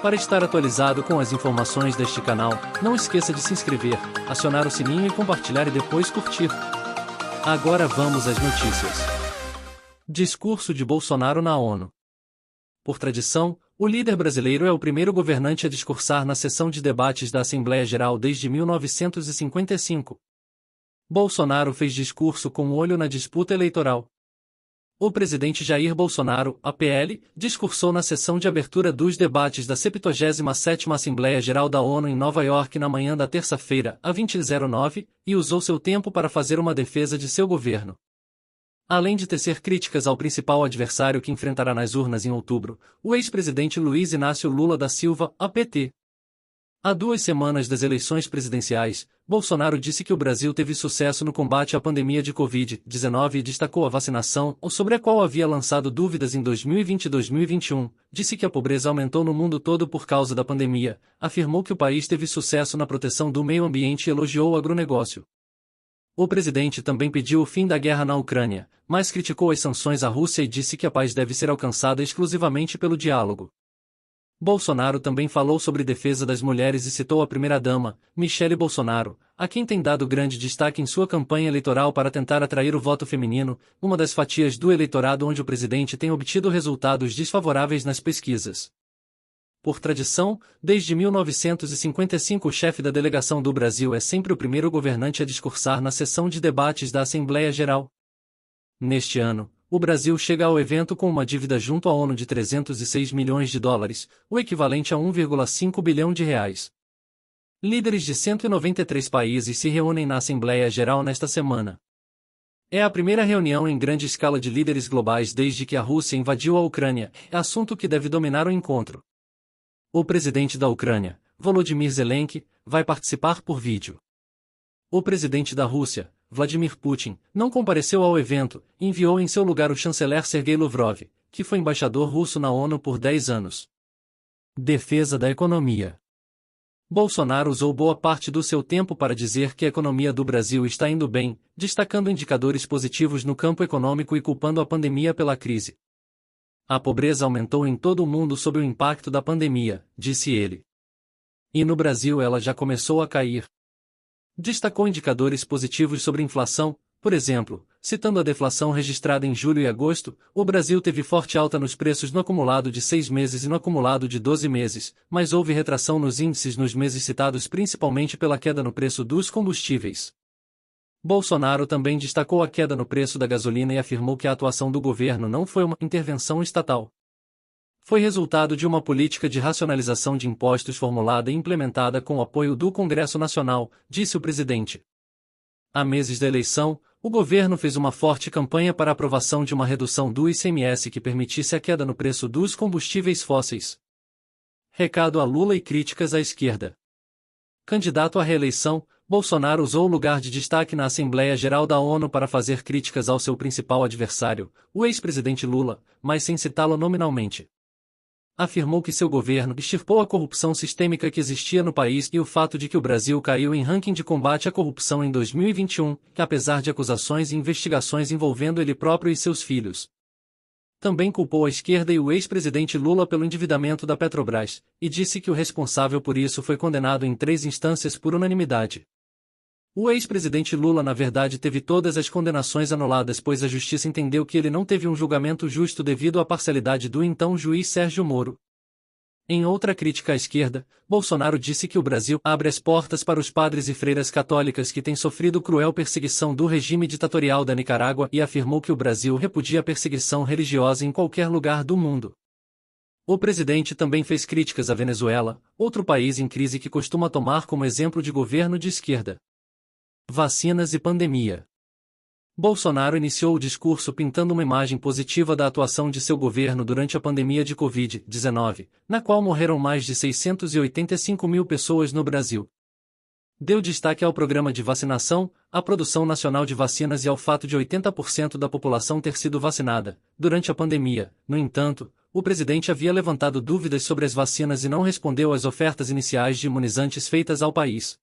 Para estar atualizado com as informações deste canal, não esqueça de se inscrever, acionar o sininho e compartilhar e depois curtir. Agora vamos às notícias. Discurso de Bolsonaro na ONU. Por tradição, o líder brasileiro é o primeiro governante a discursar na sessão de debates da Assembleia Geral desde 1955. Bolsonaro fez discurso com o olho na disputa eleitoral. O presidente Jair Bolsonaro, APL, discursou na sessão de abertura dos debates da 77ª Assembleia Geral da ONU em Nova York na manhã da terça-feira, a 20/09, e usou seu tempo para fazer uma defesa de seu governo. Além de tecer críticas ao principal adversário que enfrentará nas urnas em outubro, o ex-presidente Luiz Inácio Lula da Silva, APT. Há 2 semanas das eleições presidenciais, Bolsonaro disse que o Brasil teve sucesso no combate à pandemia de Covid-19 e destacou a vacinação, sobre a qual havia lançado dúvidas em 2020 e 2021, disse que a pobreza aumentou no mundo todo por causa da pandemia, afirmou que o país teve sucesso na proteção do meio ambiente e elogiou o agronegócio. O presidente também pediu o fim da guerra na Ucrânia, mas criticou as sanções à Rússia e disse que a paz deve ser alcançada exclusivamente pelo diálogo. Bolsonaro também falou sobre defesa das mulheres e citou a primeira-dama, Michele Bolsonaro, a quem tem dado grande destaque em sua campanha eleitoral para tentar atrair o voto feminino, uma das fatias do eleitorado onde o presidente tem obtido resultados desfavoráveis nas pesquisas. Por tradição, desde 1955 o chefe da delegação do Brasil é sempre o primeiro governante a discursar na sessão de debates da Assembleia Geral. Neste ano, o Brasil chega ao evento com uma dívida junto à ONU de 306 milhões de dólares, o equivalente a 1,5 bilhão de reais. Líderes de 193 países se reúnem na Assembleia Geral nesta semana. É a primeira reunião em grande escala de líderes globais desde que a Rússia invadiu a Ucrânia, assunto que deve dominar o encontro. O presidente da Ucrânia, Volodymyr Zelensky, vai participar por vídeo. O presidente da Rússia, Vladimir Putin, não compareceu ao evento e enviou em seu lugar o chanceler Sergei Lavrov, que foi embaixador russo na ONU por 10 anos. Defesa da economia. Bolsonaro usou boa parte do seu tempo para dizer que a economia do Brasil está indo bem, destacando indicadores positivos no campo econômico e culpando a pandemia pela crise. A pobreza aumentou em todo o mundo sob o impacto da pandemia, disse ele. E no Brasil ela já começou a cair. Destacou indicadores positivos sobre inflação, por exemplo, citando a deflação registrada em julho e agosto, o Brasil teve forte alta nos preços no acumulado de 6 meses e no acumulado de 12 meses, mas houve retração nos índices nos meses citados principalmente pela queda no preço dos combustíveis. Bolsonaro também destacou a queda no preço da gasolina e afirmou que a atuação do governo não foi uma intervenção estatal. Foi resultado de uma política de racionalização de impostos formulada e implementada com o apoio do Congresso Nacional, disse o presidente. Há meses da eleição, o governo fez uma forte campanha para a aprovação de uma redução do ICMS que permitisse a queda no preço dos combustíveis fósseis. Recado a Lula e críticas à esquerda. Candidato à reeleição, Bolsonaro usou o lugar de destaque na Assembleia Geral da ONU para fazer críticas ao seu principal adversário, o ex-presidente Lula, mas sem citá-lo nominalmente. Afirmou que seu governo extirpou a corrupção sistêmica que existia no país e o fato de que o Brasil caiu em ranking de combate à corrupção em 2021, apesar de acusações e investigações envolvendo ele próprio e seus filhos. Também culpou a esquerda e o ex-presidente Lula pelo endividamento da Petrobras, e disse que o responsável por isso foi condenado em 3 instâncias por unanimidade. O ex-presidente Lula na verdade teve todas as condenações anuladas pois a justiça entendeu que ele não teve um julgamento justo devido à parcialidade do então juiz Sérgio Moro. Em outra crítica à esquerda, Bolsonaro disse que o Brasil abre as portas para os padres e freiras católicas que têm sofrido cruel perseguição do regime ditatorial da Nicarágua e afirmou que o Brasil repudia a perseguição religiosa em qualquer lugar do mundo. O presidente também fez críticas à Venezuela, outro país em crise que costuma tomar como exemplo de governo de esquerda. Vacinas e pandemia. Bolsonaro iniciou o discurso pintando uma imagem positiva da atuação de seu governo durante a pandemia de Covid-19, na qual morreram mais de 685 mil pessoas no Brasil. Deu destaque ao programa de vacinação, à produção nacional de vacinas e ao fato de 80% da população ter sido vacinada. Durante a pandemia, no entanto, o presidente havia levantado dúvidas sobre as vacinas e não respondeu às ofertas iniciais de imunizantes feitas ao país.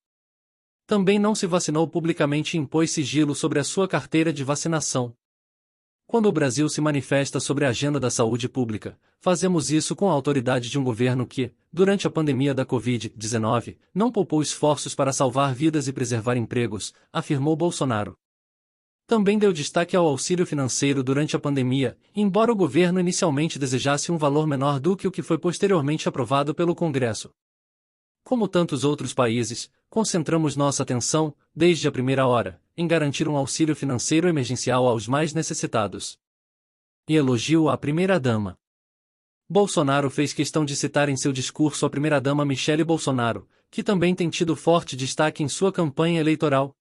Também não se vacinou publicamente e impôs sigilo sobre a sua carteira de vacinação. Quando o Brasil se manifesta sobre a agenda da saúde pública, fazemos isso com a autoridade de um governo que, durante a pandemia da Covid-19, não poupou esforços para salvar vidas e preservar empregos, afirmou Bolsonaro. Também deu destaque ao auxílio financeiro durante a pandemia, embora o governo inicialmente desejasse um valor menor do que o que foi posteriormente aprovado pelo Congresso. Como tantos outros países, concentramos nossa atenção, desde a primeira hora, em garantir um auxílio financeiro emergencial aos mais necessitados. E elogiou a primeira-dama. Bolsonaro fez questão de citar em seu discurso a primeira-dama Michele Bolsonaro, que também tem tido forte destaque em sua campanha eleitoral.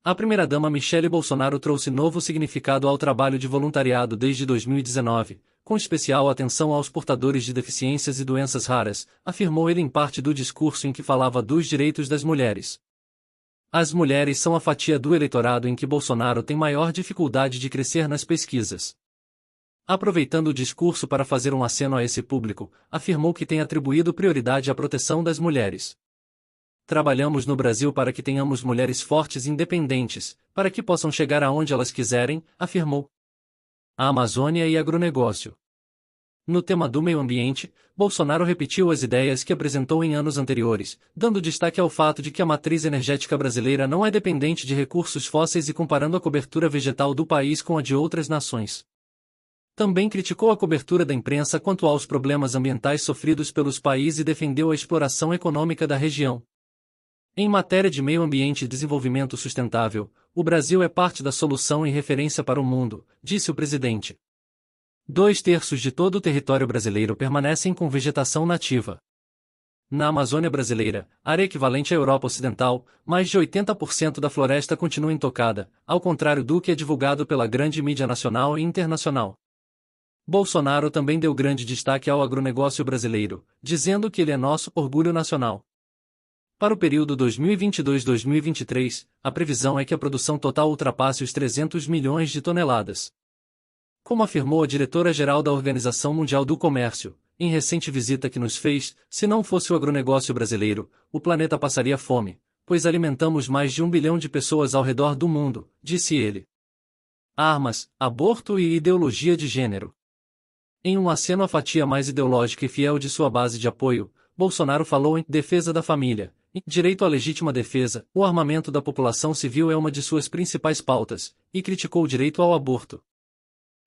A primeira-dama Michele Bolsonaro trouxe novo significado ao trabalho de voluntariado desde 2019, com especial atenção aos portadores de deficiências e doenças raras, afirmou ele em parte do discurso em que falava dos direitos das mulheres. As mulheres são a fatia do eleitorado em que Bolsonaro tem maior dificuldade de crescer nas pesquisas. Aproveitando o discurso para fazer um aceno a esse público, afirmou que tem atribuído prioridade à proteção das mulheres. Trabalhamos no Brasil para que tenhamos mulheres fortes e independentes, para que possam chegar aonde elas quiserem, afirmou. A Amazônia e agronegócio. No tema do meio ambiente, Bolsonaro repetiu as ideias que apresentou em anos anteriores, dando destaque ao fato de que a matriz energética brasileira não é dependente de recursos fósseis e comparando a cobertura vegetal do país com a de outras nações. Também criticou a cobertura da imprensa quanto aos problemas ambientais sofridos pelos países e defendeu a exploração econômica da região. Em matéria de meio ambiente e desenvolvimento sustentável, o Brasil é parte da solução e referência para o mundo, disse o presidente. 2/3 de todo o território brasileiro permanecem com vegetação nativa. Na Amazônia brasileira, área equivalente à Europa Ocidental, mais de 80% da floresta continua intocada, ao contrário do que é divulgado pela grande mídia nacional e internacional. Bolsonaro também deu grande destaque ao agronegócio brasileiro, dizendo que ele é nosso orgulho nacional. Para o período 2022-2023, a previsão é que a produção total ultrapasse os 300 milhões de toneladas. Como afirmou a diretora-geral da Organização Mundial do Comércio, em recente visita que nos fez, se não fosse o agronegócio brasileiro, o planeta passaria fome, pois alimentamos mais de 1 bilhão de pessoas ao redor do mundo, disse ele. Armas, aborto e ideologia de gênero. Em um aceno à fatia mais ideológica e fiel de sua base de apoio, Bolsonaro falou em defesa da família. Direito à legítima defesa, o armamento da população civil é uma de suas principais pautas, e criticou o direito ao aborto.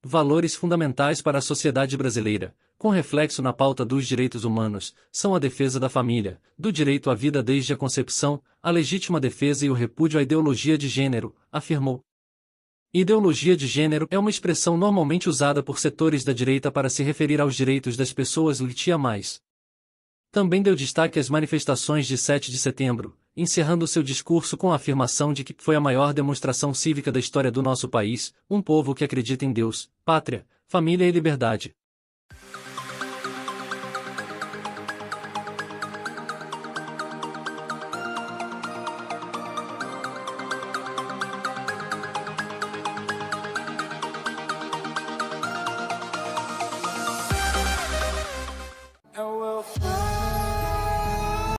Valores fundamentais para a sociedade brasileira, com reflexo na pauta dos direitos humanos, são a defesa da família, do direito à vida desde a concepção, a legítima defesa e o repúdio à ideologia de gênero, afirmou. Ideologia de gênero é uma expressão normalmente usada por setores da direita para se referir aos direitos das pessoas LGBTQIA+. Também deu destaque às manifestações de 7 de setembro, encerrando seu discurso com a afirmação de que foi a maior demonstração cívica da história do nosso país, um povo que acredita em Deus, pátria, família e liberdade.